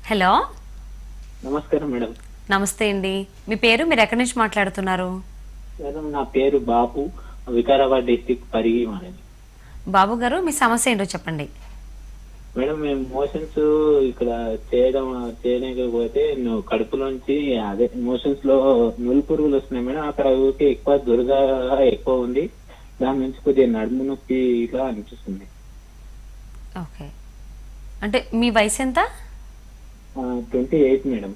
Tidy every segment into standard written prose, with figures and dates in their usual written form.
Hello, నమస్కారం madam. నమస్తే అండి. మీ పేరు, మీరు ఎక్కడి నుంచి మాట్లాడుతున్నారు? మేడం నా పేరు బాబు, వికారాబాద్ డిస్టిక్ పరిగి మారేది. బాబు గారు, మీ సమస్య ఏంటో చెప్పండి. మేడం మేము మోషన్స్ ఇక్కడ చేయలేకపోతే కడుపులోంచి అదే మోషన్స్ లో నులి పురుగులు వస్తున్నాయి మేడం. అక్కడ ఊరికే ఎక్కువ దురద ఎక్కువ ఉంది. దాని నుంచి కొద్దిగా నడుము నొప్పి ఇట్లా అనిపిస్తుంది. ఓకే, అంటే మీ వయసు ఎంత? 28 మేడం.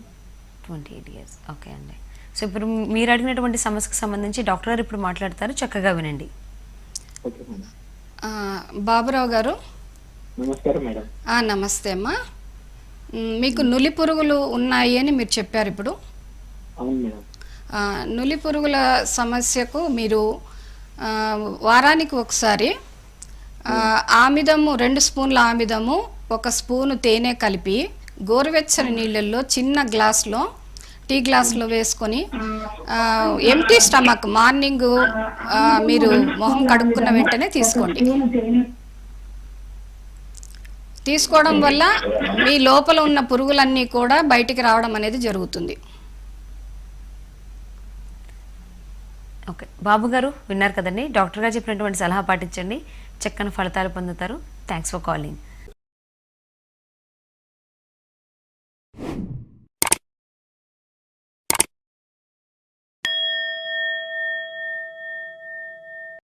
28 years. ఓకే అండి. సో ఇప్పుడు మీరు అడిగినటువంటి సమస్యకు సంబంధించి డాక్టర్ గారు ఇప్పుడు మాట్లాడతారు, చక్కగా వినండి. Okay madam. బాబురావు గారు, నమస్కారం మేడం. నమస్తే అమ్మా. మీకు నులి పురుగులు ఉన్నాయి అని మీరు చెప్పారు ఇప్పుడు. అవును మేడం. నులి పురుగుల సమస్యకు మీరు వారానికి ఒకసారి ఆమిదము 2 స్పూన్ల ఆమిదము 1 స్పూను తేనె కలిపి గోరువెచ్చని నీళ్ళల్లో చిన్న గ్లాస్లో టీ గ్లాస్లో వేసుకొని ఎంటీ స్టమక్ మార్నింగ్ మీరు మొహం కడుక్కున్న వెంటనే తీసుకోండి. తీసుకోవడం వల్ల మీ లోపల ఉన్న పురుగులన్నీ కూడా బయటికి రావడం అనేది జరుగుతుంది. ఓకే బాబు గారు, విన్నారు కదండి. డాక్టర్ గారు చెప్పినటువంటి సలహా పాటించండి, చక్కని ఫలితాలు పొందుతారు. Thanks for calling.